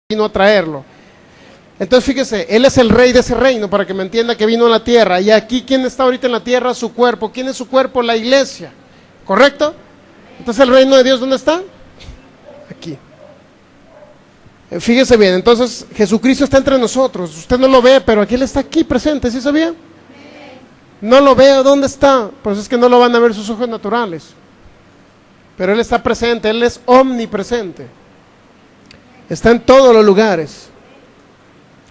vino a traerlo. Entonces fíjese, Él es el rey de ese reino, para que me entienda que vino a la tierra. Y aquí, ¿quién está ahorita en la tierra? Su cuerpo. ¿Quién es su cuerpo? La iglesia. ¿Correcto? Entonces, ¿el reino de Dios dónde está? Aquí. Fíjese bien, entonces Jesucristo está entre nosotros. Usted no lo ve, pero aquí Él está aquí presente, ¿sí sabía? No lo veo, ¿dónde está? Pues es que no lo van a ver sus ojos naturales. Pero Él está presente, Él es omnipresente. Está en todos los lugares.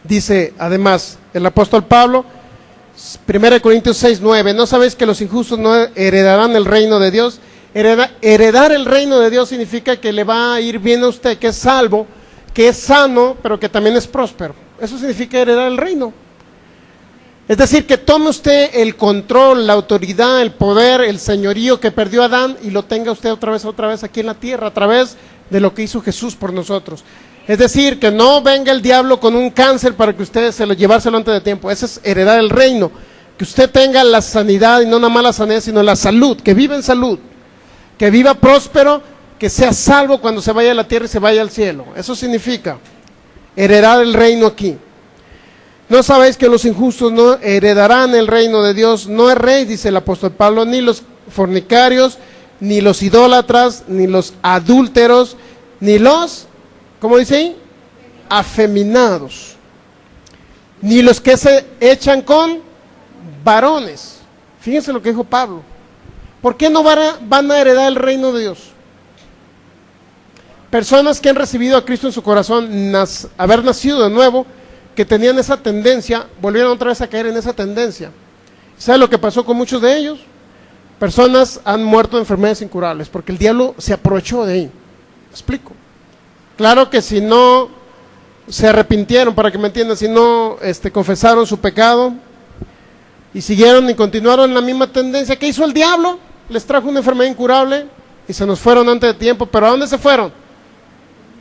Dice, además, el apóstol Pablo, 1 Corintios 6:9, ¿no sabéis que los injustos no heredarán el reino de Dios? Heredar el reino de Dios significa que le va a ir bien a usted, que es salvo, que es sano, pero que también es próspero. Eso significa heredar el reino. Es decir, que tome usted el control, la autoridad, el poder, el señorío que perdió Adán y lo tenga usted otra vez aquí en la tierra, a través de lo que hizo Jesús por nosotros. Es decir, que no venga el diablo con un cáncer para que usted llevárselo antes de tiempo. Eso es heredar el reino. Que usted tenga la sanidad, y no una mala sanidad, sino la salud, que viva en salud, que viva próspero, que sea salvo cuando se vaya a la tierra y se vaya al cielo. Eso significa heredar el reino aquí. ¿No sabéis que los injustos no heredarán el reino de Dios? No es rey, dice el apóstol Pablo, ni los fornicarios, ni los idólatras, ni los adúlteros, ni los, ¿cómo dice ahí? Afeminados, ni los que se echan con varones. Fíjense lo que dijo Pablo. ¿Por qué no van a heredar el reino de Dios? Personas que han recibido a Cristo en su corazón, haber nacido de nuevo, que tenían esa tendencia, volvieron otra vez a caer en esa tendencia. ¿Sabe lo que pasó con muchos de ellos? Personas han muerto de enfermedades incurables, porque el diablo se aprovechó de ahí. ¿Me explico? Claro que si no se arrepintieron, para que me entiendan, si no confesaron su pecado y siguieron y continuaron la misma tendencia, ¿qué hizo el diablo? Les trajo una enfermedad incurable y se nos fueron antes de tiempo. ¿Pero a dónde se fueron?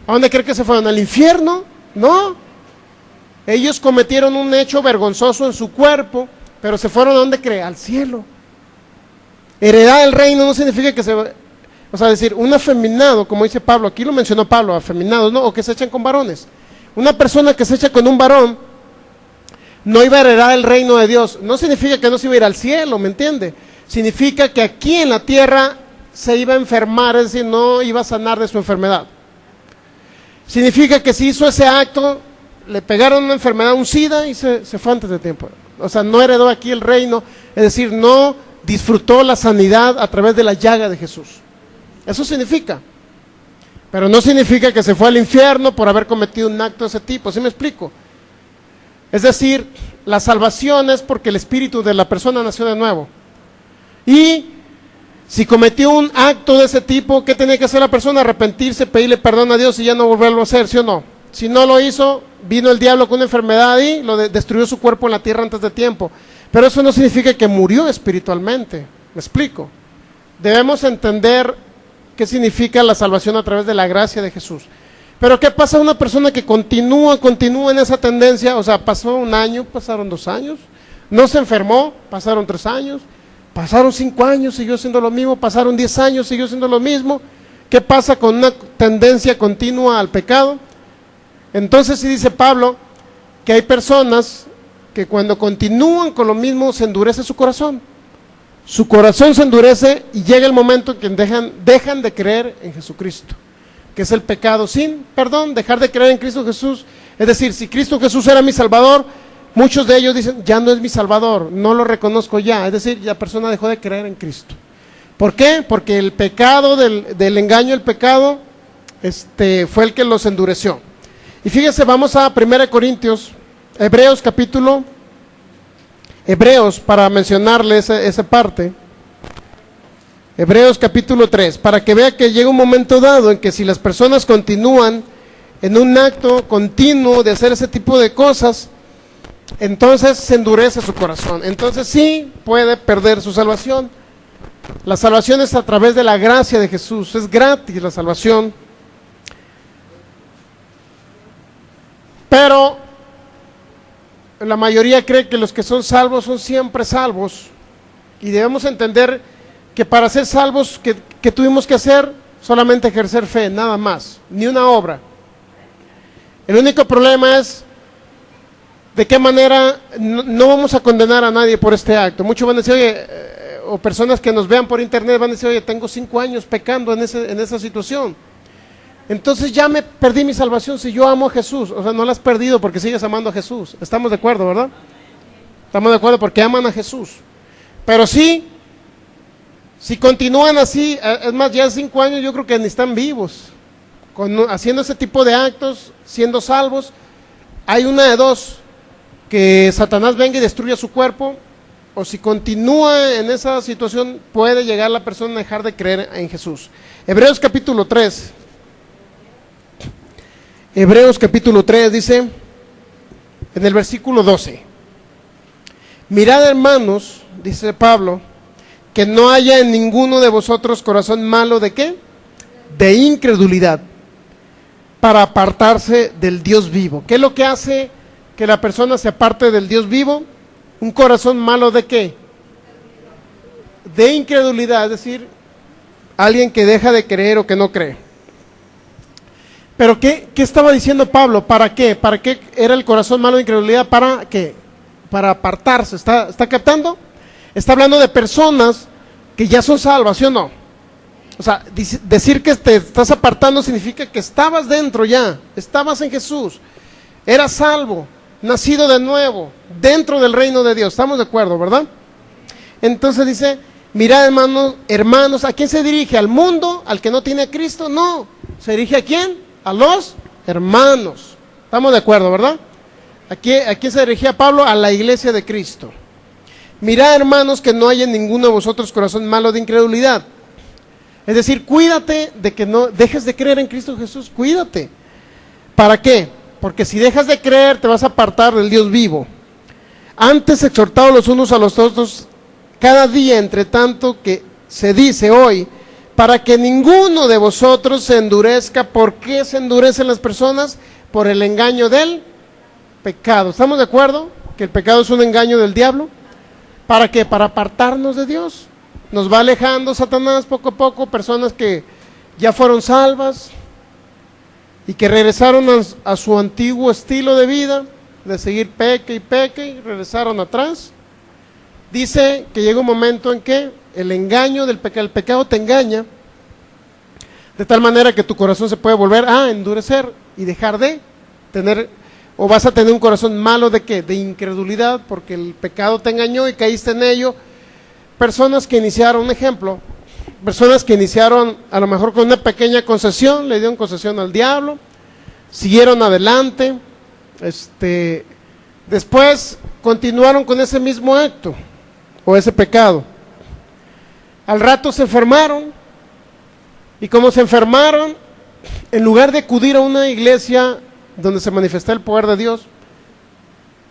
¿A dónde creen que se fueron? ¿Al infierno? No. Ellos cometieron un hecho vergonzoso en su cuerpo, pero se fueron ¿a dónde cree? Al cielo. Heredar el reino no significa que decir, un afeminado, como dice Pablo, aquí lo mencionó Pablo, afeminados, ¿no? O que se echan con varones. Una persona que se echa con un varón no iba a heredar el reino de Dios. No significa que no se iba a ir al cielo, ¿me entiende? Significa que aquí en la tierra se iba a enfermar, es decir, no iba a sanar de su enfermedad. Significa que si hizo ese acto, le pegaron una enfermedad, un SIDA, y se fue antes de tiempo. O sea, no heredó aquí el reino, es decir, no disfrutó la sanidad a través de la llaga de Jesús. Eso significa. Pero no significa que se fue al infierno por haber cometido un acto de ese tipo, ¿sí me explico? Es decir, la salvación es porque el espíritu de la persona nació de nuevo. Y si cometió un acto de ese tipo, ¿qué tenía que hacer la persona? Arrepentirse, pedirle perdón a Dios y ya no volverlo a hacer, ¿sí o no? Si no lo hizo, vino el diablo con una enfermedad y destruyó su cuerpo en la tierra antes de tiempo. Pero eso no significa que murió espiritualmente. ¿Me explico? Debemos entender qué significa la salvación a través de la gracia de Jesús. Pero ¿qué pasa a una persona que continúa en esa tendencia? O sea, pasó un año, pasaron 2 años, no se enfermó, pasaron 3 años, pasaron 5 años, siguió siendo lo mismo, pasaron 10 años, siguió siendo lo mismo. ¿Qué pasa con una tendencia continua al pecado? Entonces sí dice Pablo que hay personas que cuando continúan con lo mismo se endurece su corazón. Su corazón se endurece y llega el momento en que dejan de creer en Jesucristo, que es el pecado sin perdón, dejar de creer en Cristo Jesús. Es decir, si Cristo Jesús era mi Salvador, muchos de ellos dicen, ya no es mi Salvador, no lo reconozco ya. Es decir, la persona dejó de creer en Cristo. ¿Por qué? Porque el pecado del engaño, el pecado, fue el que los endureció. Y fíjese, vamos a 1 Corintios, Hebreos, para mencionarle esa parte. Hebreos capítulo 3, para que vea que llega un momento dado en que si las personas continúan en un acto continuo de hacer ese tipo de cosas, entonces se endurece su corazón. Entonces sí puede perder su salvación. La salvación es a través de la gracia de Jesús, es gratis la salvación. Pero la mayoría cree que los que son salvos son siempre salvos. Y debemos entender que para ser salvos, ¿qué tuvimos que hacer? Solamente ejercer fe, nada más, ni una obra. El único problema es de qué manera no vamos a condenar a nadie por este acto. Muchos van a decir, oye, o personas que nos vean por internet van a decir, oye, tengo 5 años pecando en esa situación. Entonces ya me perdí mi salvación si yo amo a Jesús. O sea, no la has perdido porque sigues amando a Jesús. Estamos de acuerdo, ¿verdad? Estamos de acuerdo porque aman a Jesús. Pero sí, si continúan así, es más, ya 5 años yo creo que ni están vivos, haciendo ese tipo de actos, siendo salvos. Hay una de dos, que Satanás venga y destruya su cuerpo, o si continúa en esa situación, puede llegar la persona a dejar de creer en Jesús. Hebreos capítulo 3. Hebreos capítulo 3 dice, en el versículo 12, mirad, hermanos, dice Pablo, que no haya en ninguno de vosotros corazón malo, ¿de qué? De incredulidad, para apartarse del Dios vivo. ¿Qué es lo que hace que la persona se aparte del Dios vivo? Un corazón malo, ¿de qué? De incredulidad, es decir, alguien que deja de creer o que no cree. Pero ¿qué estaba diciendo Pablo? ¿Para qué? ¿Para qué era el corazón malo de incredulidad? ¿Para qué? Para apartarse. ¿Está captando? Está hablando de personas que ya son salvas, ¿sí o no? O sea, decir que te estás apartando significa que estabas dentro ya, estabas en Jesús, eras salvo, nacido de nuevo, dentro del reino de Dios. ¿Estamos de acuerdo, verdad? Entonces dice, mirad, hermanos, ¿a quién se dirige? ¿Al mundo? ¿Al que no tiene a Cristo? No, ¿se dirige a quién? A los hermanos. ¿Estamos de acuerdo, verdad? ¿A quién se dirigía Pablo? A la iglesia de Cristo. Mirad, hermanos, que no haya en ninguno de vosotros corazón malo de incredulidad. Es decir, cuídate de que no dejes de creer en Cristo Jesús, cuídate. ¿Para qué? Porque si dejas de creer te vas a apartar del Dios vivo. Antes exhortados los unos a los otros cada día, entre tanto que se dice hoy, para que ninguno de vosotros se endurezca. ¿Por qué se endurecen las personas? Por el engaño del pecado. ¿Estamos de acuerdo? Que el pecado es un engaño del diablo. ¿Para qué? Para apartarnos de Dios. Nos va alejando Satanás poco a poco, personas que ya fueron salvas y que regresaron a su antiguo estilo de vida, de seguir peque y regresaron atrás. Dice que llega un momento en que el engaño del pecado, el pecado te engaña, de tal manera que tu corazón se puede volver a endurecer y dejar de tener, o vas a tener un corazón malo ¿de qué? De incredulidad, porque el pecado te engañó y caíste en ello. Personas que iniciaron, un ejemplo, personas que iniciaron a lo mejor con una pequeña concesión, le dieron concesión al diablo, siguieron adelante, después continuaron con ese mismo acto o ese pecado. Al rato se enfermaron, y como se enfermaron, en lugar de acudir a una iglesia donde se manifestó el poder de Dios,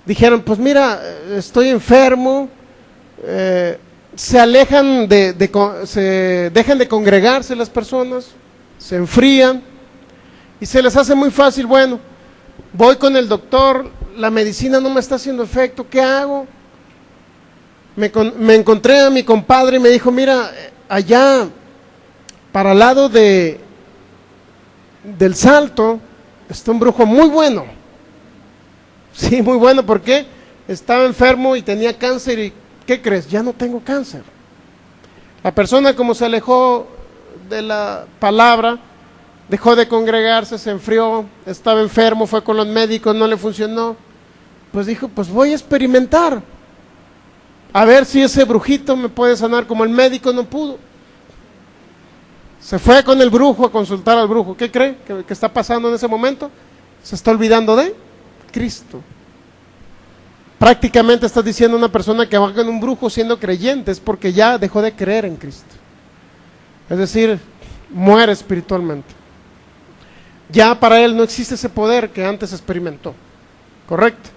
dijeron, pues mira, estoy enfermo, se alejan se dejan de congregarse las personas, se enfrían y se les hace muy fácil, bueno, voy con el doctor, la medicina no me está haciendo efecto, ¿qué hago? Me encontré a mi compadre y me dijo, mira, allá para el lado del Salto está un brujo muy bueno. Sí, muy bueno, ¿por qué? Estaba enfermo y tenía cáncer y ¿qué crees? Ya no tengo cáncer. La persona, como se alejó de la palabra, dejó de congregarse, se enfrió, estaba enfermo, fue con los médicos, no le funcionó, pues dijo, pues voy a experimentar, a ver si ese brujito me puede sanar, como el médico no pudo. Se fue con el brujo a consultar al brujo. ¿Qué cree que está pasando en ese momento? Se está olvidando de Cristo. Prácticamente estás diciendo a una persona que va con un brujo siendo creyente, es porque ya dejó de creer en Cristo. Es decir, muere espiritualmente. Ya para él no existe ese poder que antes experimentó. ¿Correcto?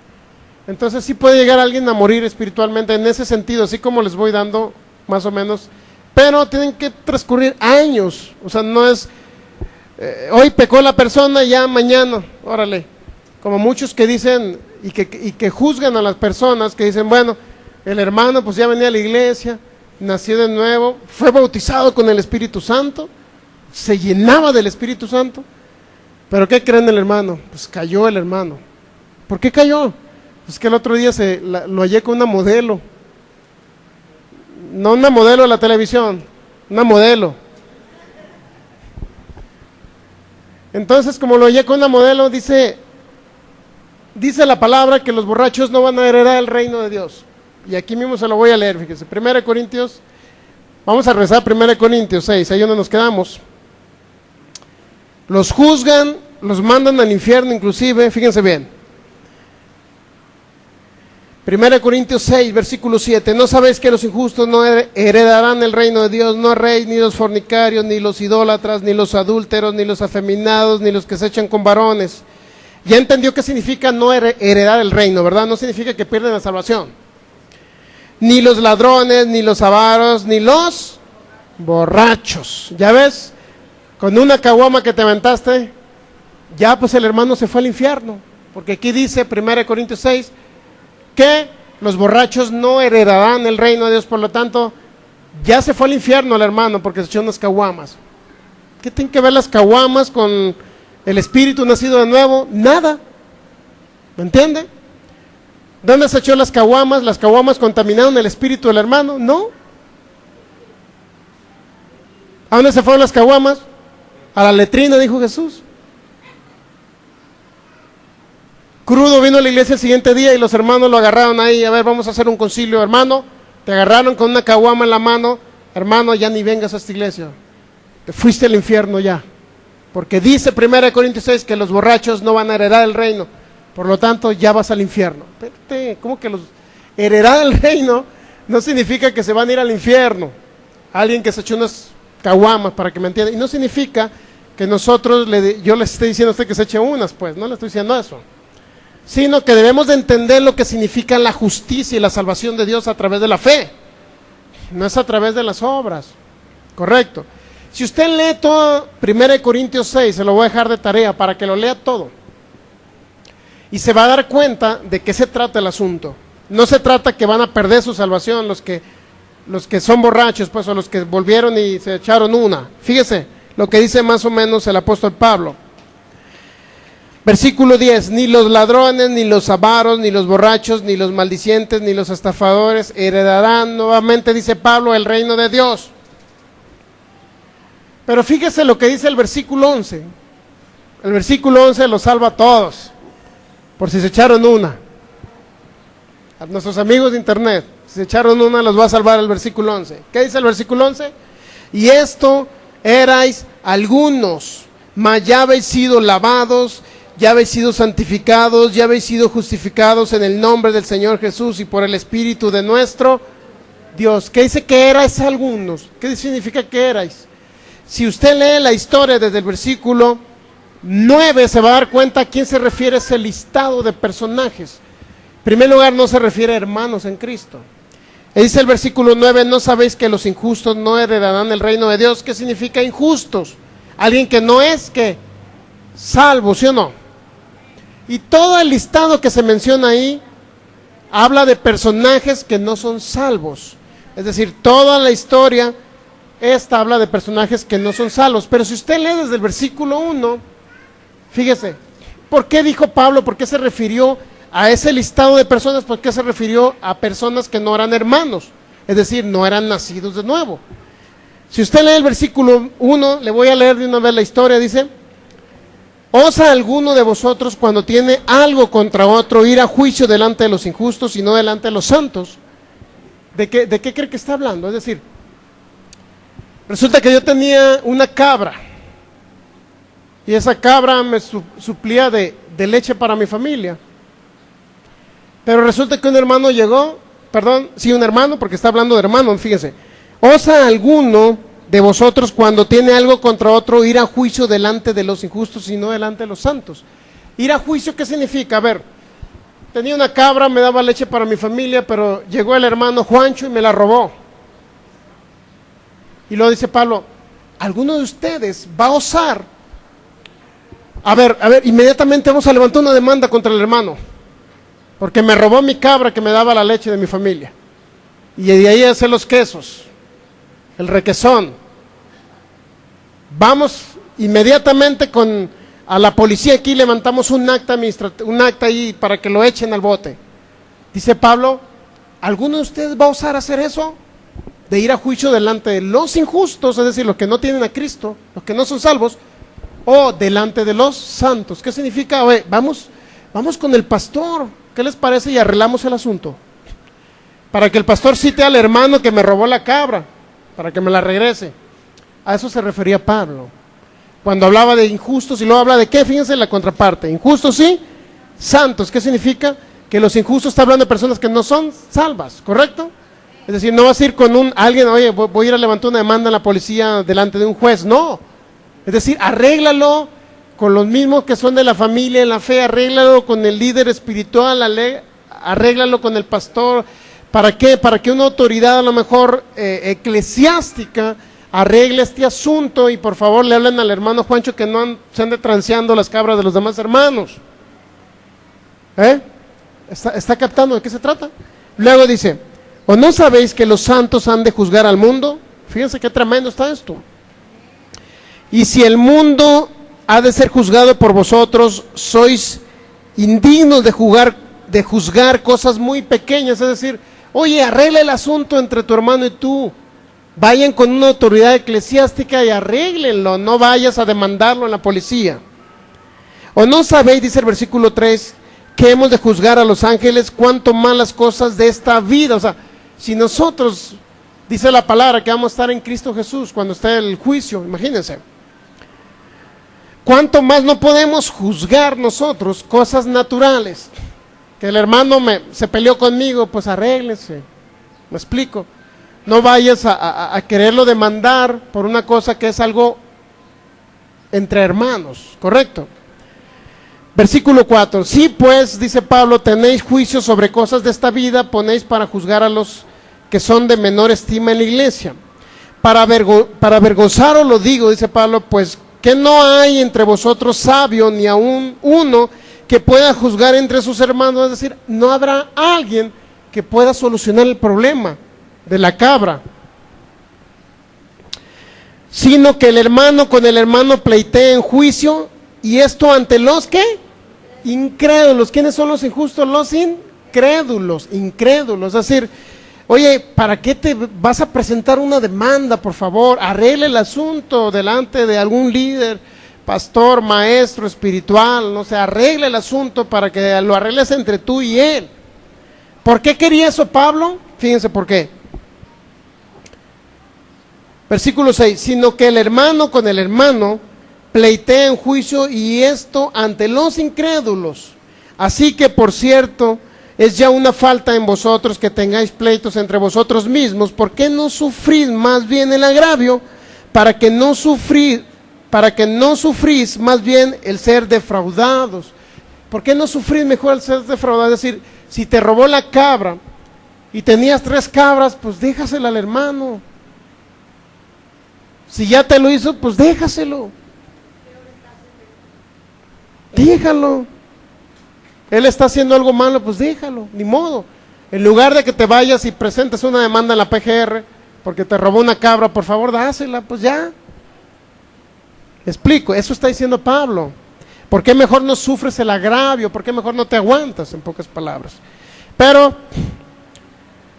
Entonces sí puede llegar alguien a morir espiritualmente en ese sentido, así como les voy dando más o menos, pero tienen que transcurrir años. O sea, no es hoy pecó la persona, ya mañana, órale. Como muchos que dicen y que juzgan a las personas, que dicen, bueno, el hermano pues ya venía a la iglesia, nació de nuevo, fue bautizado con el Espíritu Santo, se llenaba del Espíritu Santo, ¿Pero qué creen el hermano? Pues cayó el hermano. ¿Por qué cayó? Pues que el otro día lo hallé con una modelo. No una modelo de la televisión, una modelo. Entonces, como lo hallé con una modelo, dice la palabra que los borrachos no van a heredar el reino de Dios. Y aquí mismo se lo voy a leer, fíjese, 1 Corintios, vamos a rezar 1 Corintios 6, ahí donde nos quedamos. Los juzgan, los mandan al infierno inclusive, fíjense bien. 1 Corintios 6, versículo 7, ¿no sabéis que los injustos no heredarán el reino de Dios? No rey, ni los fornicarios, ni los idólatras, ni los adúlteros, ni los afeminados, ni los que se echan con varones. Ya entendió qué significa no heredar el reino, ¿verdad? No significa que pierden la salvación. Ni los ladrones, ni los avaros, ni los borrachos. ¿Ya ves? Con una caguama que te aventaste, ya pues el hermano se fue al infierno. Porque aquí dice 1 Corintios 6, que los borrachos no heredarán el reino de Dios, por lo tanto, ya se fue al infierno el hermano porque se echó unas caguamas. ¿Qué tienen que ver las caguamas con el espíritu nacido de nuevo? Nada. ¿Me entiende? ¿Dónde se echó las caguamas? ¿Las caguamas contaminaron el espíritu del hermano? No. ¿A dónde se fueron las caguamas? A la letrina, dijo Jesús. Crudo vino a la iglesia el siguiente día y los hermanos lo agarraron ahí, a ver, vamos a hacer un concilio, hermano, te agarraron con una caguama en la mano, hermano, ya ni vengas a esta iglesia, te fuiste al infierno ya, porque dice 1 Corintios 6 que los borrachos no van a heredar el reino, por lo tanto ya vas al infierno. ¿Cómo que heredar el reino no significa que se van a ir al infierno? Alguien que se echó unas caguamas, para que me entienda, y no significa que nosotros, yo le estoy diciendo a usted que se eche unas, pues, no le estoy diciendo eso. Sino que debemos de entender lo que significa la justicia y la salvación de Dios a través de la fe, no es a través de las obras, correcto. Si usted lee todo 1 Corintios 6, se lo voy a dejar de tarea para que lo lea todo, y se va a dar cuenta de qué se trata el asunto. No se trata que van a perder su salvación los que son borrachos, pues, o los que volvieron y se echaron una. Fíjese lo que dice más o menos el apóstol Pablo. Versículo 10, ni los ladrones, ni los avaros, ni los borrachos, ni los maldicientes, ni los estafadores heredarán, nuevamente dice Pablo, el reino de Dios. Pero fíjese lo que dice el versículo 11. El versículo 11 los salva a todos, por si se echaron una. A nuestros amigos de internet, si se echaron una, los va a salvar el versículo 11. ¿Qué dice el versículo 11? Y esto erais algunos, mas ya habéis sido lavados, ya habéis sido santificados, ya habéis sido justificados en el nombre del Señor Jesús y por el Espíritu de nuestro Dios. ¿Qué dice que erais algunos? ¿Qué significa que erais? Si usted lee la historia desde el versículo 9, se va a dar cuenta a quién se refiere ese listado de personajes. En primer lugar, no se refiere a hermanos en Cristo. Y dice el versículo 9, ¿no sabéis que los injustos no heredarán el reino de Dios? ¿Qué significa injustos? Alguien que no es, ¿qué? Salvo, ¿sí o no? Y todo el listado que se menciona ahí habla de personajes que no son salvos. Es decir, toda la historia esta habla de personajes que no son salvos. Pero si usted lee desde el versículo 1, fíjese, ¿por qué dijo Pablo? ¿Por qué se refirió a ese listado de personas? ¿Por qué se refirió a personas que no eran hermanos? Es decir, no eran nacidos de nuevo. Si usted lee el versículo 1, le voy a leer de una vez la historia, dice: ¿osa alguno de vosotros cuando tiene algo contra otro ir a juicio delante de los injustos y no delante de los santos? ¿De qué cree que está hablando? Es decir, resulta que yo tenía una cabra y esa cabra me suplía de leche para mi familia, pero resulta que un hermano llegó, un hermano, porque está hablando de hermano, fíjese. ¿Osa alguno de vosotros cuando tiene algo contra otro ir a juicio delante de los injustos y no delante de los santos? Ir a juicio, ¿qué significa? A ver, tenía una cabra, me daba leche para mi familia, pero llegó el hermano Juancho y me la robó. Y luego dice Pablo, ¿alguno de ustedes va a osar? A ver, inmediatamente vamos a levantar una demanda contra el hermano, porque me robó mi cabra que me daba la leche de mi familia. Y de ahí hacer los quesos, el requesón. Vamos inmediatamente con a la policía aquí levantamos un acta ahí para que lo echen al bote. Dice Pablo, ¿alguno de ustedes va a osar hacer eso? De ir a juicio delante de los injustos, es decir, los que no tienen a Cristo, los que no son salvos, o delante de los santos. ¿Qué significa? Oye, vamos con el pastor, ¿qué les parece? Y arreglamos el asunto. Para que el pastor cite al hermano que me robó la cabra, para que me la regrese. A eso se refería Pablo. Cuando hablaba de injustos, y luego habla de qué, fíjense la contraparte. Injustos sí, santos. ¿Qué significa? Que los injustos está hablando de personas que no son salvas, ¿correcto? Es decir, no vas a ir con alguien, oye, voy a ir a levantar una demanda en la policía delante de un juez, no. Es decir, arréglalo con los mismos que son de la familia, en la fe, arréglalo con el líder espiritual, arréglalo con el pastor. ¿Para qué? Para que una autoridad a lo mejor eclesiástica arregle este asunto y por favor le hablen al hermano Juancho que no se ande transeando las cabras de los demás hermanos. ¿Está captando de qué se trata? Luego dice, ¿o no sabéis que los santos han de juzgar al mundo? Fíjense qué tremendo está esto. Y si el mundo ha de ser juzgado por vosotros, sois indignos de juzgar cosas muy pequeñas, es decir, oye, arregla el asunto entre tu hermano y tú. Vayan con una autoridad eclesiástica y arréglenlo, no vayas a demandarlo en la policía. ¿O no sabéis, dice el versículo 3, que hemos de juzgar a los ángeles, cuánto más las cosas de esta vida? O sea, si nosotros, dice la palabra, que vamos a estar en Cristo Jesús cuando esté el juicio, imagínense. ¿Cuánto más no podemos juzgar nosotros cosas naturales? Que el hermano se peleó conmigo, pues arréglense, me explico. No vayas a quererlo demandar por una cosa que es algo entre hermanos, ¿correcto? Versículo 4, sí pues, dice Pablo, tenéis juicio sobre cosas de esta vida, ponéis para juzgar a los que son de menor estima en la iglesia. Para avergonzaros lo digo, dice Pablo, pues que no hay entre vosotros sabio ni aún uno que pueda juzgar entre sus hermanos, es decir, no habrá alguien que pueda solucionar el problema de la cabra, sino que el hermano con el hermano pleitee en juicio, y esto ante los ¿qué? Incrédulos. ¿Quiénes son los injustos? Los incrédulos, es decir, oye, ¿para qué te vas a presentar una demanda? Por favor, arregle el asunto delante de algún líder, pastor, maestro espiritual, no sé, arregle el asunto para que lo arregles entre tú y él. ¿Por qué quería eso Pablo? Fíjense por qué. Versículo 6, sino que el hermano con el hermano pleitea en juicio, y esto ante los incrédulos. Así que, por cierto, es ya una falta en vosotros que tengáis pleitos entre vosotros mismos. ¿Por qué no sufrís más bien el agravio? Para que no sufrís más bien el ser defraudados. ¿Por qué no sufrís mejor el ser defraudados? Es decir, si te robó la cabra y tenías 3 cabras, pues déjasela al hermano. Si ya te lo hizo, pues déjaselo. Déjalo. Él está haciendo algo malo, pues déjalo, ni modo. En lugar de que te vayas y presentes una demanda en la PGR porque te robó una cabra, por favor dásela, pues ya. Explico, eso está diciendo Pablo. ¿Por qué mejor no sufres el agravio? ¿Por qué mejor no te aguantas? En pocas palabras. Pero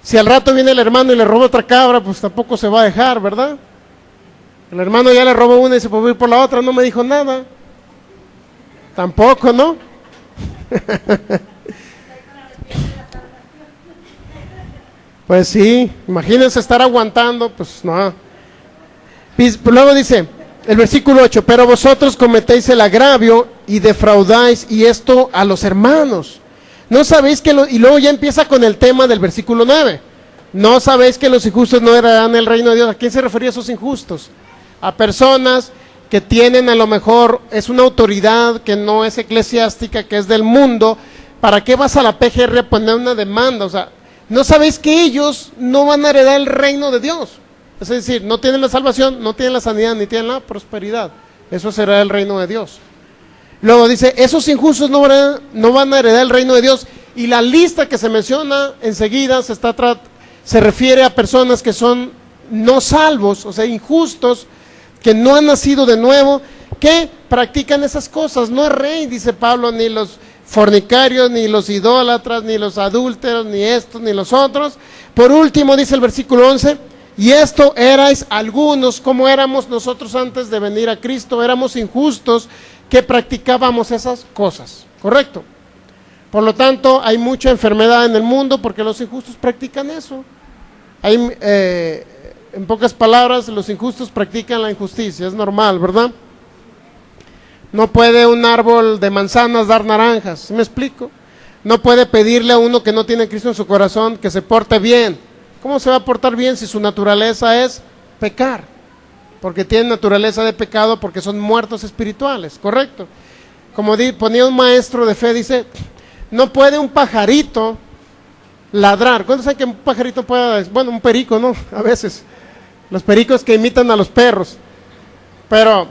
si al rato viene el hermano y le roba otra cabra, pues tampoco se va a dejar, ¿verdad? El hermano ya le robó una y se puede ir por la otra, no me dijo nada. Tampoco, ¿no? Pues sí, imagínense estar aguantando, pues no. Luego dice, el versículo 8, pero vosotros cometéis el agravio y defraudáis, y esto a los hermanos. No sabéis que, y luego ya empieza con el tema del versículo 9. No sabéis que los injustos no heredarán el reino de Dios. ¿A quién se refería esos injustos? A personas que tienen, a lo mejor es una autoridad que no es eclesiástica, que es del mundo. ¿Para qué vas a la PGR a poner una demanda? O sea, no sabéis que ellos no van a heredar el reino de Dios. Es decir, no tienen la salvación, no tienen la sanidad, ni tienen la prosperidad. Eso será el reino de Dios. Luego dice, esos injustos no van a heredar el reino de Dios. Y la lista que se menciona enseguida se refiere a personas que son no salvos, o sea, injustos, que no han nacido de nuevo, que practican esas cosas. No es rey, dice Pablo, ni los fornicarios, ni los idólatras, ni los adúlteros, ni estos, ni los otros. Por último, dice el versículo 11, y esto erais algunos, como éramos nosotros antes de venir a Cristo, éramos injustos que practicábamos esas cosas, ¿correcto? Por lo tanto, hay mucha enfermedad en el mundo porque los injustos practican eso. Hay, en pocas palabras, los injustos practican la injusticia, es normal, ¿verdad? No puede un árbol de manzanas dar naranjas, ¿sí me explico? No puede pedirle a uno que no tiene Cristo en su corazón que se porte bien. ¿Cómo se va a portar bien si su naturaleza es pecar? Porque tienen naturaleza de pecado, porque son muertos espirituales, ¿correcto? Como ponía un maestro de fe, dice, no puede un pajarito ladrar. ¿Cuántos saben que un pajarito puede? Bueno, un perico, ¿no? A veces. Los pericos que imitan a los perros. Pero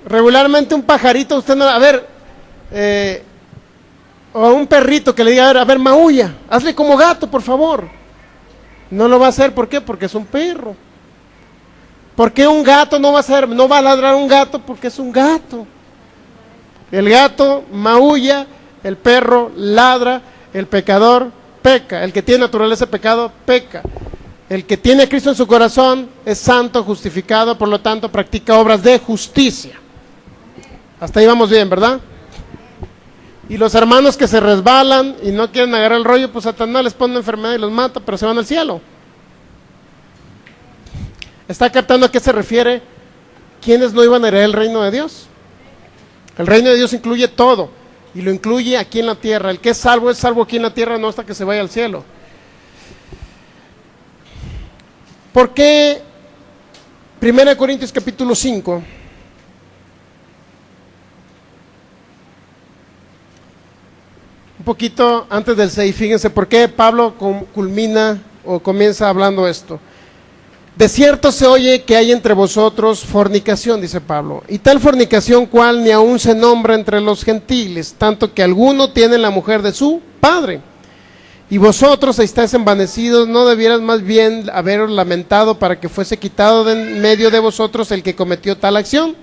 regularmente un pajarito, usted no, a ver, o un perrito que le diga, a ver, maulla, hazle como gato, por favor. No lo va a hacer, ¿por qué? Porque es un perro. ¿Por qué un gato no va a ladrar un gato? Porque es un gato. El gato maulla, el perro ladra, el pecador peca. El que tiene naturaleza de pecado, peca. El que tiene a Cristo en su corazón es santo, justificado, por lo tanto practica obras de justicia. Hasta ahí vamos bien, ¿verdad? Y los hermanos que se resbalan y no quieren agarrar el rollo, pues Satanás les pone una enfermedad y los mata, pero se van al cielo. ¿Está captando a qué se refiere? ¿Quiénes no iban a heredar el reino de Dios? El reino de Dios incluye todo, y lo incluye aquí en la tierra. El que es salvo aquí en la tierra, no hasta que se vaya al cielo. ¿Por qué 1 Corintios capítulo 5? Un poquito antes del 6, fíjense por qué Pablo culmina o comienza hablando esto. De cierto se oye que hay entre vosotros fornicación, dice Pablo, y tal fornicación cual ni aún se nombra entre los gentiles, tanto que alguno tiene la mujer de su padre. Y vosotros estáis envanecidos, ¿no debieras más bien haberos lamentado para que fuese quitado de en medio de vosotros el que cometió tal acción?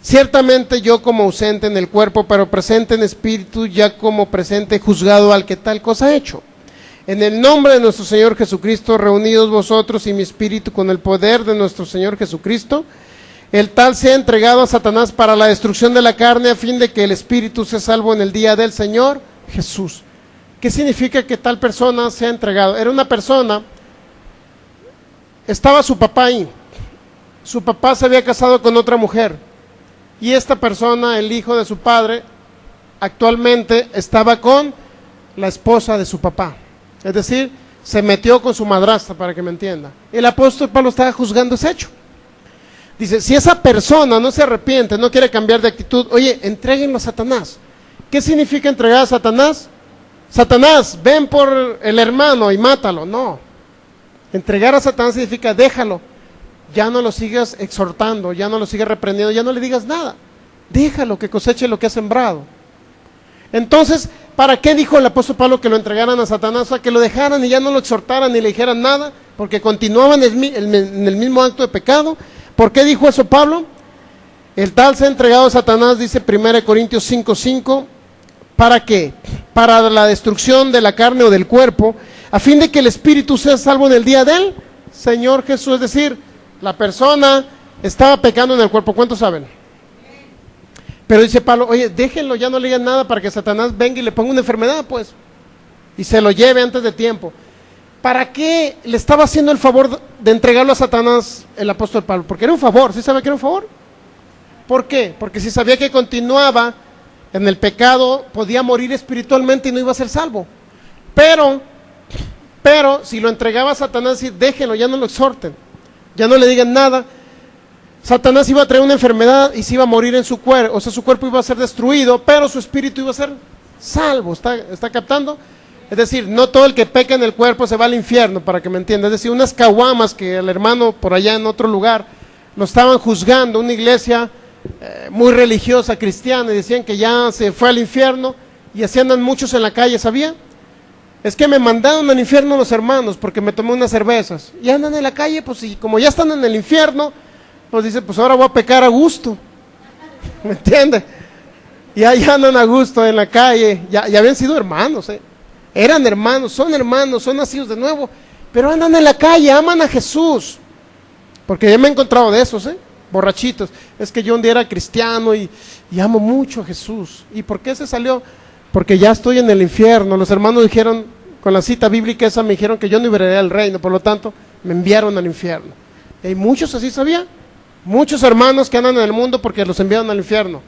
Ciertamente yo como ausente en el cuerpo, pero presente en espíritu, ya como presente juzgado al que tal cosa ha hecho. En el nombre de nuestro Señor Jesucristo, reunidos vosotros y mi espíritu con el poder de nuestro Señor Jesucristo, el tal sea entregado a Satanás para la destrucción de la carne, a fin de que el espíritu sea salvo en el día del Señor Jesús. ¿Qué significa que tal persona sea entregado? Era una persona, estaba su papá ahí, su papá se había casado con otra mujer, y esta persona, el hijo de su padre, actualmente estaba con la esposa de su papá. Es decir, se metió con su madrastra, para que me entienda. El apóstol Pablo estaba juzgando ese hecho. Dice, si esa persona no se arrepiente, no quiere cambiar de actitud, oye, entréguenlo a Satanás. ¿Qué significa entregar a Satanás? Satanás, ven por el hermano y mátalo. No. Entregar a Satanás significa déjalo. Ya no lo sigas exhortando, ya no lo sigas reprendiendo, ya no le digas nada. Déjalo que coseche lo que ha sembrado. Entonces, ¿para qué dijo el apóstol Pablo que lo entregaran a Satanás? O sea, que lo dejaran y ya no lo exhortaran ni le dijeran nada, porque continuaban en el mismo acto de pecado. ¿Por qué dijo eso Pablo? El tal se ha entregado a Satanás, dice 1 Corintios 5:5, ¿para qué? Para la destrucción de la carne o del cuerpo, a fin de que el espíritu sea salvo en el día del Señor Jesús. Es decir, la persona estaba pecando en el cuerpo. ¿Cuántos saben? Pero dice Pablo, oye, déjenlo, ya no le digan nada para que Satanás venga y le ponga una enfermedad, pues, y se lo lleve antes de tiempo. ¿Para qué le estaba haciendo el favor de entregarlo a Satanás el apóstol Pablo? Porque era un favor. ¿Sí sabe que era un favor? ¿Por qué? Porque si sabía que continuaba en el pecado, podía morir espiritualmente y no iba a ser salvo. Pero si lo entregaba a Satanás, y déjenlo, ya no lo exhorten, ya no le digan nada, Satanás iba a traer una enfermedad y se iba a morir en su cuerpo, o sea, su cuerpo iba a ser destruido, pero su espíritu iba a ser salvo. ¿Está captando? Es decir, no todo el que peca en el cuerpo se va al infierno, para que me entienda. Es decir, unas caguamas que el hermano por allá en otro lugar lo estaban juzgando, una iglesia muy religiosa, cristiana, y decían que ya se fue al infierno, y así andan muchos en la calle, ¿sabía? Es que me mandaron al infierno los hermanos porque me tomé unas cervezas, y andan en la calle, pues, y como ya están en el infierno, pues dice, pues ahora voy a pecar a gusto. ¿Me entiende? Y ahí andan a gusto en la calle, ya habían sido hermanos, eran hermanos, son nacidos de nuevo, pero andan en la calle, aman a Jesús, porque yo me he encontrado de esos, borrachitos, es que yo un día era cristiano y amo mucho a Jesús. ¿Y por qué se salió? Porque ya estoy en el infierno. Los hermanos dijeron, con la cita bíblica esa, me dijeron que yo no iba al reino, por lo tanto me enviaron al infierno. Y hay muchos así, ¿sabía? Muchos hermanos que andan en el mundo porque los enviaron al infierno.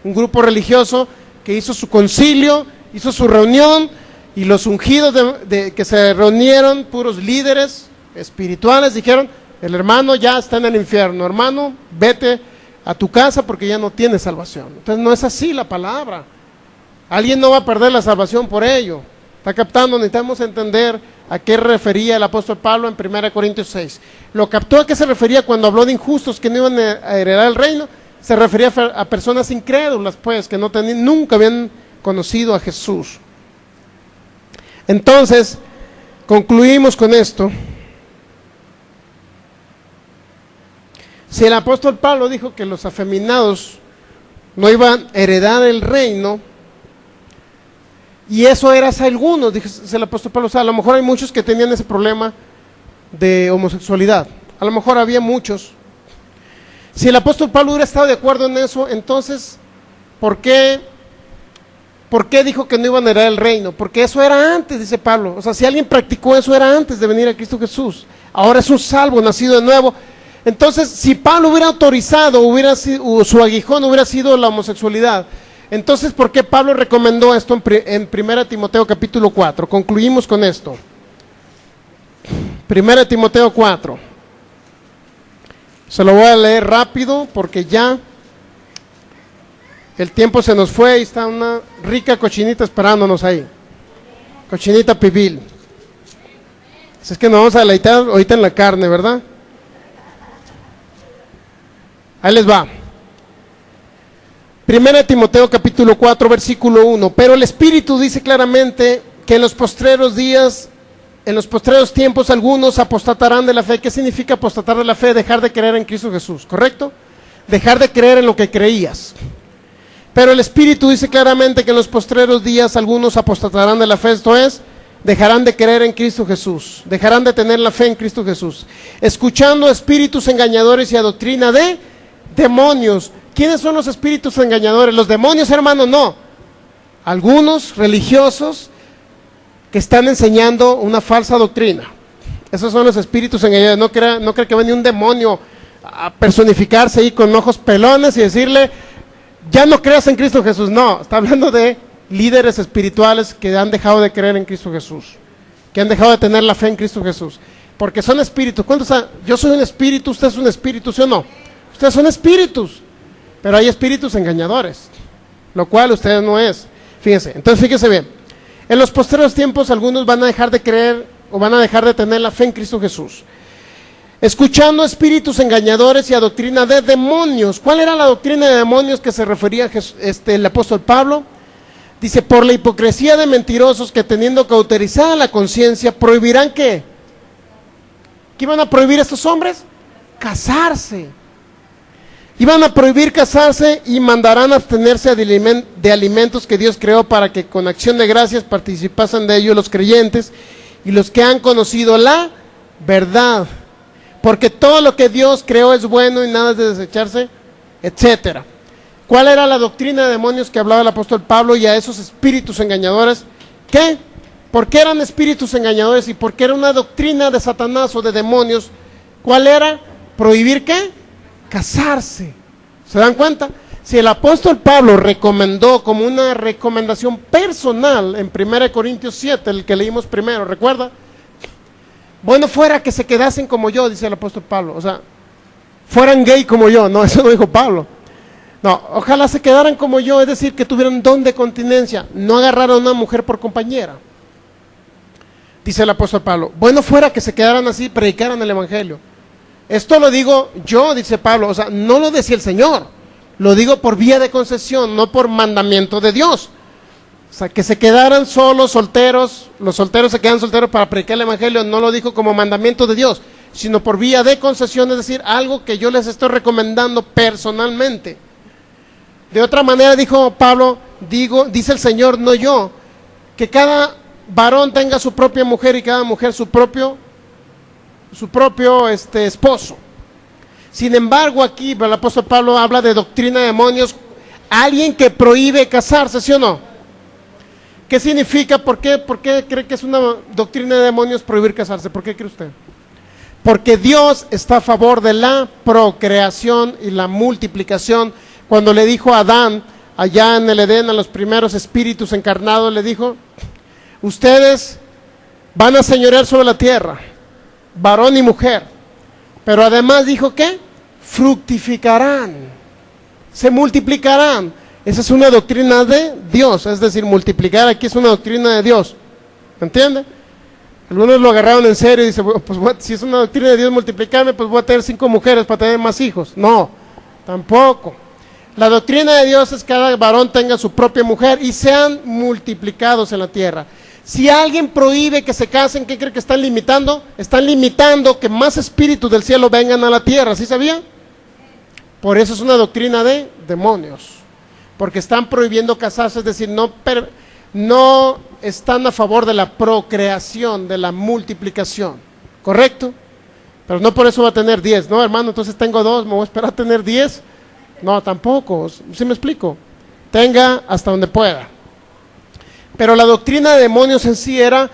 Un grupo religioso que hizo su concilio, hizo su reunión, y los ungidos que se reunieron, puros líderes espirituales, dijeron: el hermano ya está en el infierno, hermano, vete a tu casa porque ya no tienes salvación. Entonces no es así la palabra. Alguien no va a perder la salvación por ello. ¿Está captando? Necesitamos entender a qué refería el apóstol Pablo en 1 Corintios 6. Lo captó. ¿A qué se refería cuando habló de injustos que no iban a heredar el reino? Se refería a personas incrédulas, pues, que nunca habían conocido a Jesús. Entonces, concluimos con esto. Si el apóstol Pablo dijo que los afeminados no iban a heredar el reino, y eso era hacia algunos, dice el apóstol Pablo, o sea, a lo mejor hay muchos que tenían ese problema de homosexualidad, a lo mejor había muchos. Si el apóstol Pablo hubiera estado de acuerdo en eso, entonces, ¿por qué dijo que no iban a heredar el reino? Porque eso era antes, dice Pablo. O sea, si alguien practicó eso, era antes de venir a Cristo Jesús. Ahora es un salvo, nacido de nuevo. Entonces, si Pablo hubiera autorizado, su aguijón hubiera sido la homosexualidad, entonces, ¿por qué Pablo recomendó esto en 1 Timoteo capítulo 4? Concluimos con esto. 1 Timoteo 4. Se lo voy a leer rápido porque ya el tiempo se nos fue y está una rica cochinita esperándonos ahí. Cochinita pibil. Así es que nos vamos a deleitar ahorita en la carne, ¿verdad? Ahí les va. 1 Timoteo capítulo 4 versículo 1. Pero el Espíritu dice claramente que en los postreros tiempos algunos apostatarán de la fe. ¿Qué significa apostatar de la fe? Dejar de creer en Cristo Jesús, ¿correcto? Dejar de creer en lo que creías. Pero el Espíritu dice claramente que en los postreros días algunos apostatarán de la fe, esto es, dejarán de creer en Cristo Jesús, dejarán de tener la fe en Cristo Jesús, escuchando espíritus engañadores y a doctrina de demonios. ¿Quiénes son los espíritus engañadores? Los demonios, hermano, no. Algunos religiosos que están enseñando una falsa doctrina. Esos son los espíritus engañadores. No crea que venga un demonio a personificarse ahí con ojos pelones y decirle: ya no creas en Cristo Jesús. No, está hablando de líderes espirituales que han dejado de creer en Cristo Jesús, que han dejado de tener la fe en Cristo Jesús, porque son espíritus. ¿Cuántos saben? Yo soy un espíritu, usted es un espíritu, ¿sí o no? Ustedes son espíritus, pero hay espíritus engañadores, lo cual usted no es. Fíjense, entonces fíjense bien. En los posteriores tiempos algunos van a dejar de creer o van a dejar de tener la fe en Cristo Jesús, escuchando espíritus engañadores y a doctrina de demonios. ¿Cuál era la doctrina de demonios que se refería el apóstol Pablo? Dice: por la hipocresía de mentirosos que, teniendo cauterizada la conciencia, prohibirán ¿qué? ¿Qué iban a prohibir estos hombres? Casarse. Iban a prohibir casarse y mandarán abstenerse de alimentos que Dios creó, para que con acción de gracias participasen de ellos los creyentes y los que han conocido la verdad. Porque todo lo que Dios creó es bueno y nada es de desecharse, etcétera. ¿Cuál era la doctrina de demonios que hablaba el apóstol Pablo? Y a esos espíritus engañadores, ¿qué? ¿Por qué eran espíritus engañadores y por qué era una doctrina de Satanás o de demonios? ¿Cuál era? Prohibir ¿qué? Casarse. ¿Se dan cuenta? Si el apóstol Pablo recomendó como una recomendación personal en 1 Corintios 7, el que leímos primero, ¿recuerda? Bueno fuera que se quedasen como yo, dice el apóstol Pablo, o sea, fueran gay como yo. No, eso no dijo Pablo. No, ojalá se quedaran como yo, es decir, que tuvieran don de continencia, no agarraran a una mujer por compañera. Dice el apóstol Pablo, bueno fuera que se quedaran así, predicaran el evangelio. Esto lo digo yo, dice Pablo, o sea, no lo decía el Señor, lo digo por vía de concesión, no por mandamiento de Dios. O sea, que se quedaran solos, solteros, los solteros se quedan solteros para predicar el evangelio, no lo dijo como mandamiento de Dios, sino por vía de concesión, es decir, algo que yo les estoy recomendando personalmente. De otra manera dijo Pablo, dice el Señor, no yo, que cada varón tenga su propia mujer y cada mujer su propio esposo. Sin embargo, aquí el apóstol Pablo habla de doctrina de demonios, alguien que prohíbe casarse, ¿sí o no? ¿Qué significa? ¿Por qué cree que es una doctrina de demonios prohibir casarse? ¿Por qué cree usted? Porque Dios está a favor de la procreación y la multiplicación. Cuando le dijo a Adán, allá en el Edén, a los primeros espíritus encarnados, le dijo, ustedes van a señorear sobre la tierra, varón y mujer. Pero además dijo, ¿qué? Fructificarán, se multiplicarán. Esa es una doctrina de Dios, es decir, multiplicar aquí es una doctrina de Dios. ¿Me entiende? Algunos lo agarraron en serio y dicen, pues si es una doctrina de Dios multiplicarme, pues voy a tener 5 mujeres para tener más hijos. No, tampoco. La doctrina de Dios es que cada varón tenga su propia mujer y sean multiplicados en la tierra. Si alguien prohíbe que se casen, ¿qué cree que están limitando? Están limitando que más espíritus del cielo vengan a la tierra, ¿sí sabía? Por eso es una doctrina de demonios, porque están prohibiendo casarse, es decir, no están a favor de la procreación, de la multiplicación, ¿correcto? Pero no por eso va a tener 10, no hermano, entonces tengo 2, me voy a esperar a tener 10. No, tampoco, ¿sí me explico? Tenga hasta donde pueda. Pero la doctrina de demonios en sí era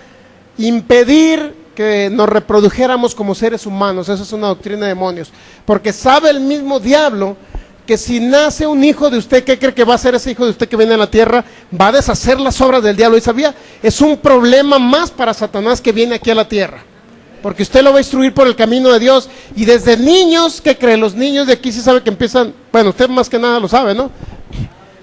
impedir que nos reprodujéramos como seres humanos. Esa es una doctrina de demonios, porque sabe el mismo diablo que si nace un hijo de usted, ¿qué cree que va a hacer ese hijo de usted que viene a la tierra? Va a deshacer las obras del diablo. ¿Y sabía? Es un problema más para Satanás que viene aquí a la tierra, porque usted lo va a instruir por el camino de Dios. Y desde niños, ¿qué cree? Los niños de aquí sí sabe que empiezan, bueno, usted más que nada lo sabe, ¿no?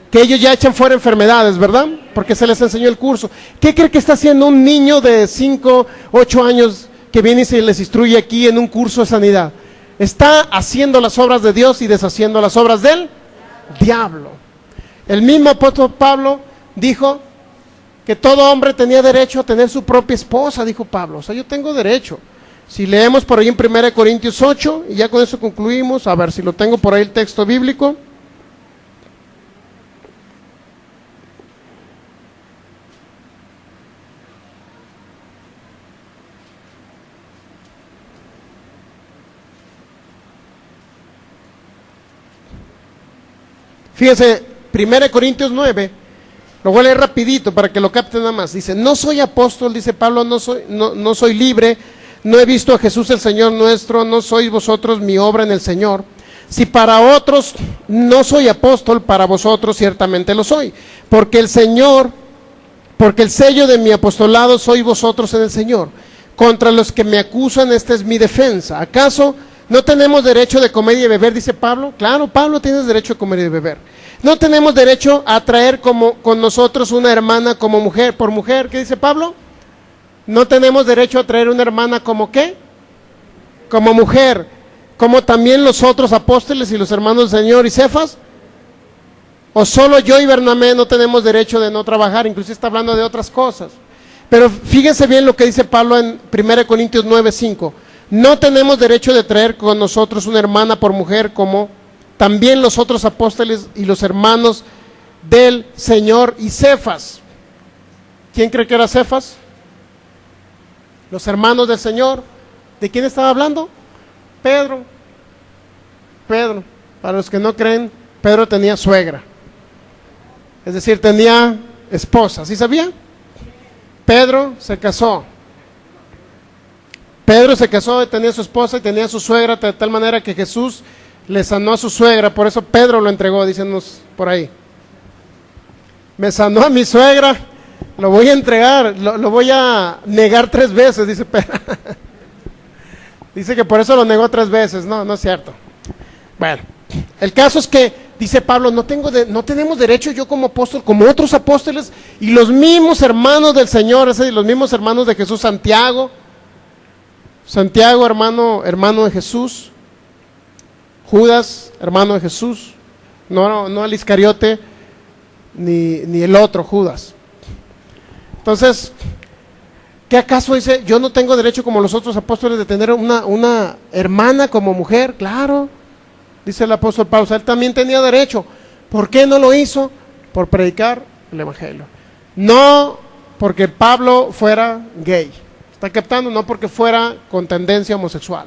Que ellos ya echan fuera enfermedades, ¿verdad? Porque se les enseñó el curso. ¿Qué cree que está haciendo un niño de 5, 8 años que viene y se les instruye aquí en un curso de sanidad? Está haciendo las obras de Dios y deshaciendo las obras del diablo. El mismo apóstol Pablo dijo que todo hombre tenía derecho a tener su propia esposa, dijo Pablo. O sea, yo tengo derecho. Si leemos por ahí en 1 Corintios 8, y ya con eso concluimos, a ver si lo tengo por ahí el texto bíblico. Fíjense, 1 Corintios 9, lo voy a leer rapidito para que lo capten nada más. Dice, no soy apóstol, dice Pablo, no soy libre, no he visto a Jesús el Señor nuestro, no sois vosotros mi obra en el Señor. Si para otros no soy apóstol, para vosotros ciertamente lo soy. Porque el sello de mi apostolado sois vosotros en el Señor. Contra los que me acusan, esta es mi defensa. ¿Acaso no tenemos derecho de comer y de beber, dice Pablo? Claro, Pablo, tienes derecho a comer y de beber. No tenemos derecho a traer con nosotros una hermana como mujer, por mujer. ¿Qué dice Pablo? No tenemos derecho a traer una hermana como ¿qué? Como mujer, como también los otros apóstoles y los hermanos del Señor y Cefas. O solo yo y Bernabé no tenemos derecho de no trabajar, inclusive está hablando de otras cosas. Pero fíjense bien lo que dice Pablo en 1 Corintios 9:5. No tenemos derecho de traer con nosotros una hermana por mujer, como también los otros apóstoles y los hermanos del Señor y Cefas. ¿Quién cree que era Cefas? Los hermanos del Señor. ¿De quién estaba hablando? Pedro. Para los que no creen, Pedro tenía suegra. Es decir, tenía esposa. ¿Sí sabía? Pedro se casó. Tenía su esposa y tenía su suegra, de tal manera que Jesús le sanó a su suegra. Por eso Pedro lo entregó, dícenos por ahí. Me sanó a mi suegra, lo voy a entregar, lo voy a negar 3 veces, dice Pedro. Dice que por eso lo negó 3 veces. No es cierto. Bueno, el caso es que, dice Pablo, no tenemos derecho yo como apóstol, como otros apóstoles, y los mismos hermanos del Señor, es decir, los mismos hermanos de Jesús, Santiago, hermano de Jesús, Judas, hermano de Jesús, no el Iscariote, ni el otro, Judas. Entonces, ¿qué acaso dice? Yo no tengo derecho como los otros apóstoles de tener una hermana como mujer. Claro, dice el apóstol Pablo, él también tenía derecho, ¿Por qué no lo hizo? Por predicar el evangelio. No porque Pablo fuera gay, ¿está captando? No porque fuera con tendencia homosexual.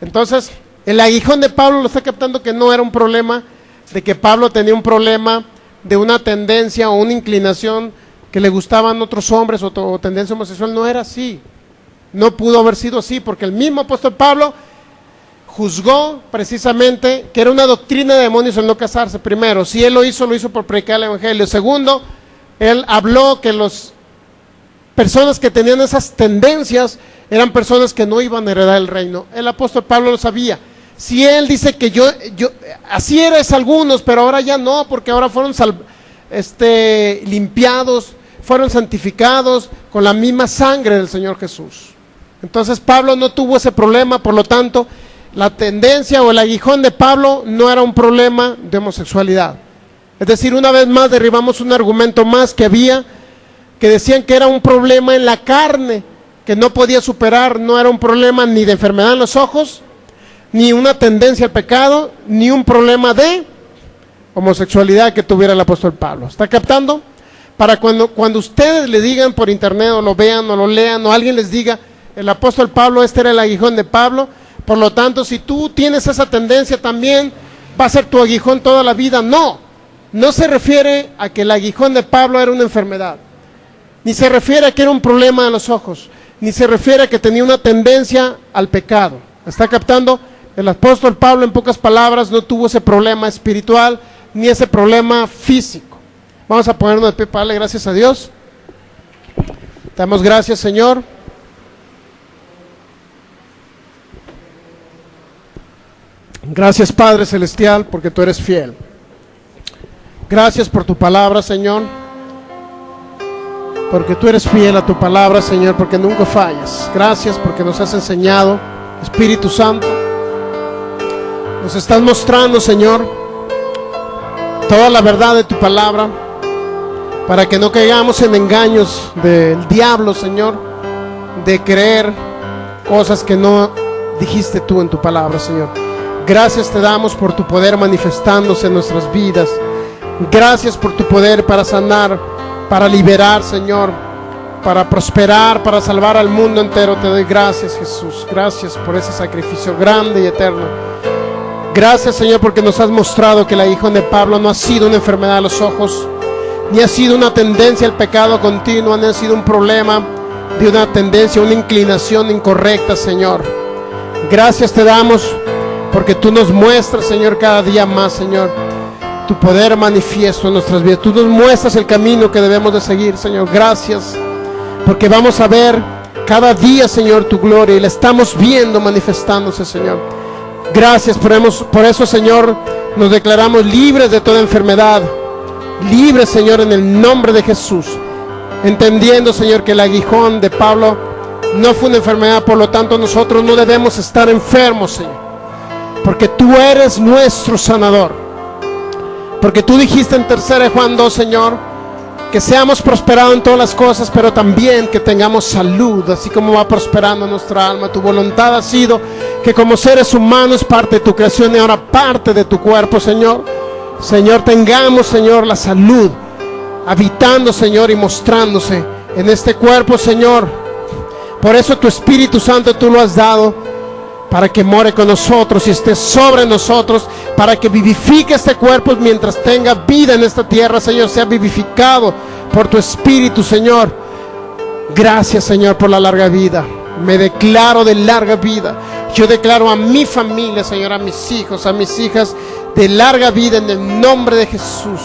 Entonces, el aguijón de Pablo lo está captando, que no era un problema de que Pablo tenía un problema de una tendencia o una inclinación que le gustaban otros hombres o tendencia homosexual. No era así, no pudo haber sido así, porque el mismo apóstol Pablo juzgó precisamente que era una doctrina de demonios el no casarse. Primero, si él lo hizo por predicar el evangelio. Segundo, él habló que las personas que tenían esas tendencias eran personas que no iban a heredar el reino. El apóstol Pablo lo sabía. Si él dice que yo así eres algunos, pero ahora ya no, porque ahora fueron limpiados, fueron santificados con la misma sangre del Señor Jesús. Entonces Pablo no tuvo ese problema, por lo tanto, la tendencia o el aguijón de Pablo no era un problema de homosexualidad. Es decir, una vez más derribamos un argumento más que había, que decían que era un problema en la carne, que no podía superar. No era un problema ni de enfermedad en los ojos, ni una tendencia al pecado, ni un problema de homosexualidad que tuviera el apóstol Pablo. ¿Está captando? Para cuando ustedes le digan por internet, o lo vean, o lo lean, o alguien les diga, el apóstol Pablo, este era el aguijón de Pablo, por lo tanto, si tú tienes esa tendencia también, va a ser tu aguijón toda la vida. No se refiere a que el aguijón de Pablo era una enfermedad, ni se refiere a que era un problema de los ojos, ni se refiere a que tenía una tendencia al pecado. ¿Está captando? El apóstol Pablo, en pocas palabras, no tuvo ese problema espiritual, ni ese problema físico. Vamos a ponernos de pie para darle gracias a Dios. Te damos gracias, Señor. Gracias, Padre Celestial, porque tú eres fiel. Gracias por tu palabra, Señor, porque tú eres fiel a tu palabra, Señor, porque nunca fallas. Gracias porque nos has enseñado, Espíritu Santo. Nos estás mostrando, Señor, toda la verdad de tu palabra, para que no caigamos en engaños del diablo, Señor, de creer cosas que no dijiste tú en tu palabra, Señor. Gracias te damos por tu poder manifestándose en nuestras vidas. Gracias por tu poder para sanar, para liberar, Señor, para prosperar, para salvar al mundo entero. Te doy gracias, Jesús. Gracias por ese sacrificio grande y eterno. Gracias, Señor, porque nos has mostrado que el aguijón de Pablo no ha sido una enfermedad de los ojos, ni ha sido una tendencia al pecado continuo, ni ha sido un problema de una tendencia, una inclinación incorrecta, Señor. Gracias te damos porque tú nos muestras, Señor, cada día más, Señor, tu poder manifiesto en nuestras vidas. Tú nos muestras el camino que debemos de seguir, Señor. Gracias porque vamos a ver cada día, Señor, tu gloria, y la estamos viendo manifestándose, Señor. Gracias por eso, Señor, nos declaramos libres de toda enfermedad, libres, Señor, en el nombre de Jesús, entendiendo, Señor, que el aguijón de Pablo no fue una enfermedad. Por lo tanto, nosotros no debemos estar enfermos, Señor, porque tú eres nuestro sanador. Porque tú dijiste en 3 Juan 2, Señor, que seamos prosperados en todas las cosas, pero también que tengamos salud, así como va prosperando nuestra alma. Tu voluntad ha sido que como seres humanos, parte de tu creación y ahora parte de tu cuerpo, Señor, tengamos, Señor, la salud habitando, Señor, y mostrándose en este cuerpo, Señor. Por eso tu Espíritu Santo tú lo has dado, para que more con nosotros y esté sobre nosotros, para que vivifique este cuerpo mientras tenga vida en esta tierra, Señor, sea vivificado por tu Espíritu, Señor. Gracias, Señor, por la larga vida. Me declaro de larga vida. Yo declaro a mi familia, Señor, a mis hijos, a mis hijas, de larga vida en el nombre de Jesús.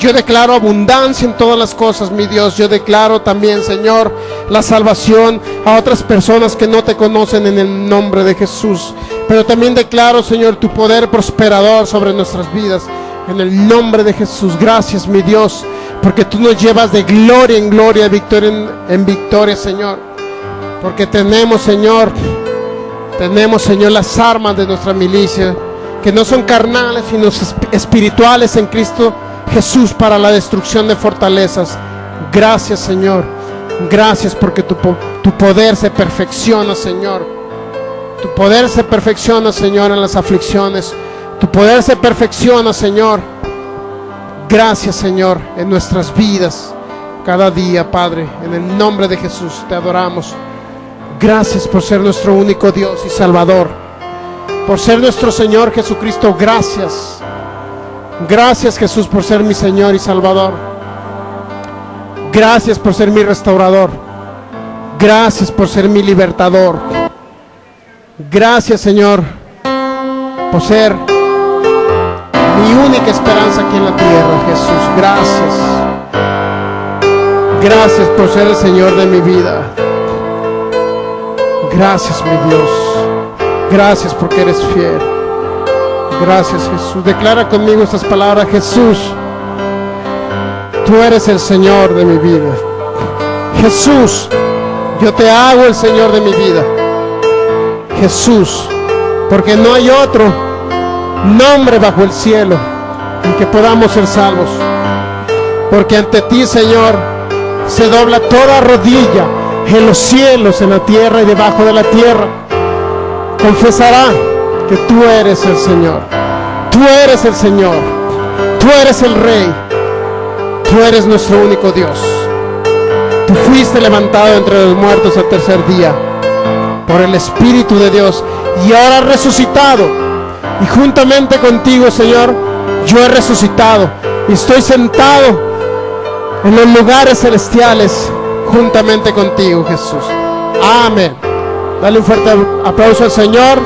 Yo declaro abundancia en todas las cosas, mi Dios. Yo declaro también, Señor, la salvación a otras personas que no te conocen en el nombre de Jesús. Pero también declaro, Señor, tu poder prosperador sobre nuestras vidas en el nombre de Jesús. Gracias, mi Dios, porque tú nos llevas de gloria en gloria, de victoria en victoria, Señor. Porque tenemos, Señor, las armas de nuestra milicia, que no son carnales, sino espirituales en Cristo Jesús, para la destrucción de fortalezas. Gracias, Señor. Gracias porque tu poder se perfecciona, Señor. Tu poder se perfecciona, Señor, en las aflicciones. Tu poder se perfecciona, Señor, Gracias, Señor, en nuestras vidas, cada día, Padre. En el nombre de Jesús te adoramos. Gracias por ser nuestro único Dios y Salvador, por ser nuestro Señor Jesucristo. Gracias. Gracias, Jesús, por ser mi Señor y Salvador. Gracias por ser mi restaurador. Gracias por ser mi libertador. Gracias, Señor, por ser mi única esperanza aquí en la tierra, Jesús. Gracias. Gracias por ser el Señor de mi vida. Gracias, mi Dios. Gracias porque eres fiel. Gracias, Jesús. Declara conmigo estas palabras: Jesús, tú eres el Señor de mi vida. Jesús, yo te hago el Señor de mi vida. Jesús, porque no hay otro nombre bajo el cielo en que podamos ser salvos. Porque ante ti, Señor, se dobla toda rodilla en los cielos, en la tierra y debajo de la tierra. Confesará que tú eres el Señor. Tú eres el Señor. Tú eres el Rey. Tú eres nuestro único Dios. Tú fuiste levantado entre los muertos al tercer día por el Espíritu de Dios, y ahora has resucitado. Y juntamente contigo, Señor, yo he resucitado y estoy sentado en los lugares celestiales juntamente contigo, Jesús. Amén. Dale un fuerte aplauso al Señor.